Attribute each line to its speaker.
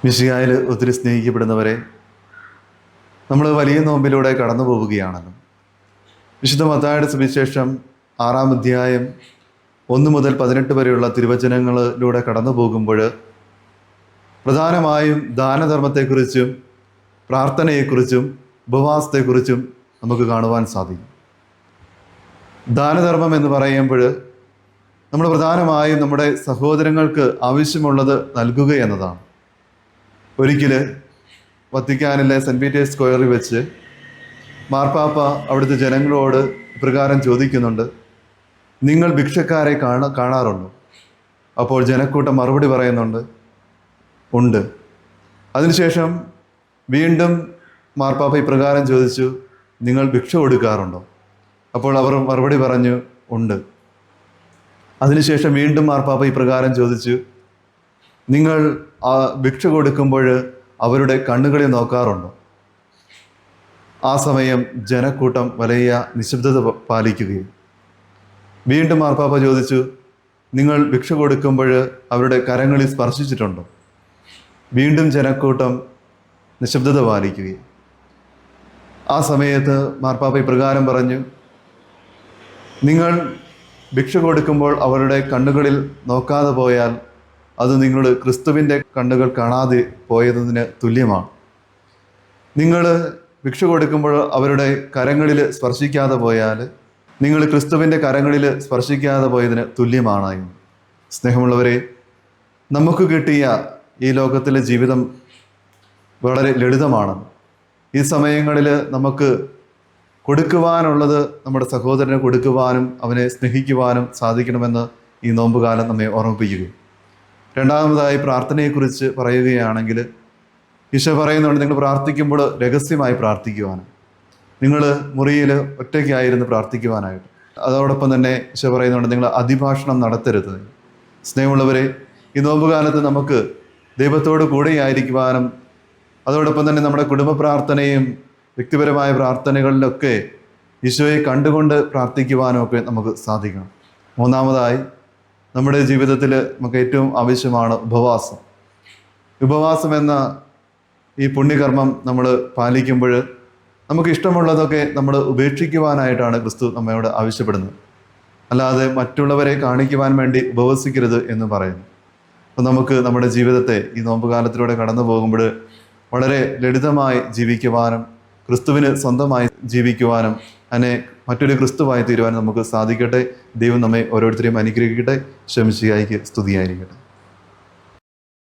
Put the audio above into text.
Speaker 1: മിശിഹായിൽ ഒത്തിരി സ്നേഹിക്കപ്പെടുന്നവരെ, നമ്മൾ വലിയ നോമ്പിലൂടെ കടന്നു പോവുകയാണല്ലോ. വിശുദ്ധ മത്തായിയുടെ സുവിശേഷം 6-ാം അധ്യായം 1 മുതൽ 18 വരെയുള്ള തിരുവചനങ്ങളിലൂടെ കടന്നു പോകുമ്പോൾ പ്രധാനമായും ദാനധർമ്മത്തെക്കുറിച്ചും പ്രാർത്ഥനയെക്കുറിച്ചും ഉപവാസത്തെക്കുറിച്ചും നമുക്ക് കാണുവാൻ സാധിക്കും. ദാനധർമ്മം എന്ന് പറയുമ്പോൾ നമ്മൾ പ്രധാനമായും നമ്മുടെ സഹോദരങ്ങൾക്ക് ആവശ്യമുള്ളത് നൽകുക എന്നതാണ്. ഒരിക്കൽ വത്തിക്കാനിലെ സെൻറ്റ് പീറ്റേഴ്സ് സ്ക്വയറിൽ വെച്ച് മാർപ്പാപ്പ അവിടുത്തെ ജനങ്ങളോട് ഇപ്രകാരം ചോദിക്കുന്നുണ്ട്: നിങ്ങൾ ഭിക്ഷക്കാരെ കാണാറുണ്ടോ? അപ്പോൾ ജനക്കൂട്ടം മറുപടി പറയുന്നുണ്ട്: ഉണ്ട്. അതിനുശേഷം വീണ്ടും മാർപ്പാപ്പ ഇപ്രകാരം ചോദിച്ചു: നിങ്ങൾ ഭിക്ഷ കൊടുക്കാറുണ്ടോ? അപ്പോൾ അവർ മറുപടി പറഞ്ഞു: ഉണ്ട്. അതിനുശേഷം വീണ്ടും മാർപ്പാപ്പ ഇപ്രകാരം ചോദിച്ചു: നിങ്ങൾ ഭിക്ഷ കൊടുക്കുമ്പോൾ അവരുടെ കണ്ണുകളിൽ നോക്കാറുണ്ടോ? ആ സമയം ജനക്കൂട്ടം വലിയ നിശബ്ദത പാലിക്കുകയും വീണ്ടും മാർപ്പാപ്പ ചോദിച്ചു: നിങ്ങൾ ഭിക്ഷ കൊടുക്കുമ്പോൾ അവരുടെ കരങ്ങളിൽ സ്പർശിച്ചിട്ടുണ്ടോ? വീണ്ടും ജനക്കൂട്ടം നിശബ്ദത പാലിക്കുകയും ആ സമയത്ത് മാർപ്പാപ്പ ഇപ്രകാരം പറഞ്ഞു: നിങ്ങൾ ഭിക്ഷ കൊടുക്കുമ്പോൾ അവരുടെ കണ്ണുകളിൽ നോക്കാതെ പോയാൽ അത് നിങ്ങൾ ക്രിസ്തുവിൻ്റെ കണ്ണുകൾ കാണാതെ പോയതിന് തുല്യമാണ്. നിങ്ങൾ ഭിക്ഷ കൊടുക്കുമ്പോൾ അവരുടെ കരങ്ങളിൽ സ്പർശിക്കാതെ പോയാൽ നിങ്ങൾ ക്രിസ്തുവിൻ്റെ കരങ്ങളിൽ സ്പർശിക്കാതെ പോയതിന് തുല്യമാണ്. സ്നേഹമുള്ളവരെ, നമുക്ക് കിട്ടിയ ഈ ലോകത്തിലെ ജീവിതം വളരെ ലളിതമാണ്. ഈ സമയങ്ങളിൽ നമുക്ക് കൊടുക്കുവാനുള്ളത് നമ്മുടെ സഹോദരനെ കൊടുക്കുവാനും അവനെ സ്നേഹിക്കുവാനും സാധിക്കണമെന്ന് ഈ നോമ്പുകാലം നമ്മെ ഓർമ്മിപ്പിക്കുകയും, രണ്ടാമതായി പ്രാർത്ഥനയെക്കുറിച്ച് പറയുകയാണെങ്കിൽ ഈശോ പറയുന്നുണ്ട്: നിങ്ങൾ പ്രാർത്ഥിക്കുമ്പോൾ രഹസ്യമായി പ്രാർത്ഥിക്കുവാനും, നിങ്ങൾ മുറിയിൽ ഒറ്റയ്ക്കായിരുന്നു പ്രാർത്ഥിക്കുവാനായിട്ട്. അതോടൊപ്പം തന്നെ ഈശോ പറയുന്നുണ്ട്: നിങ്ങൾ അതിഭാഷണം നടത്തരുത്. സ്നേഹമുള്ളവരെ, ഈ നോമ്പുകാലത്ത് നമുക്ക് ദൈവത്തോട് കൂടെയായിരിക്കുവാനും അതോടൊപ്പം തന്നെ നമ്മുടെ കുടുംബ പ്രാർത്ഥനയും വ്യക്തിപരമായ പ്രാർത്ഥനകളിലൊക്കെ ഈശോയെ കണ്ടുകൊണ്ട് പ്രാർത്ഥിക്കുവാനും ഒക്കെ നമുക്ക് സാധിക്കണം. മൂന്നാമതായി, നമ്മുടെ ജീവിതത്തിൽ നമുക്ക് ഏറ്റവും ആവശ്യമാണ് ഉപവാസം. ഉപവാസം എന്ന ഈ പുണ്യകർമ്മം നമ്മൾ പാലിക്കുമ്പോൾ നമുക്ക് ഇഷ്ടമുള്ളതൊക്കെ നമ്മൾ ഉപേക്ഷിക്കുവാനായിട്ടാണ് ക്രിസ്തു നമ്മയോട് ആവശ്യപ്പെടുന്നത്. അല്ലാതെ മറ്റുള്ളവരെ കാണിക്കുവാൻ വേണ്ടി ഉപവസിക്കരുത് എന്ന് പറയുന്നു. അപ്പോൾ നമുക്ക് നമ്മുടെ ജീവിതത്തെ ഈ നോമ്പുകാലത്തിലൂടെ കടന്നു പോകുമ്പോൾ വളരെ ലളിതമായി ജീവിക്കുവാനും ക്രിസ്തുവിന് സ്വന്തമായി ജീവിക്കുവാനും അതിനെ മറ്റൊരു ക്രിസ്തുവായി തീരുവാനും നമുക്ക് സാധിക്കട്ടെ. ദൈവം നമ്മെ ഓരോരുത്തരെയും അനുഗ്രഹിക്കട്ടെ. ശംശിഹായ്ക്ക് സ്തുതിയായിരിക്കട്ടെ.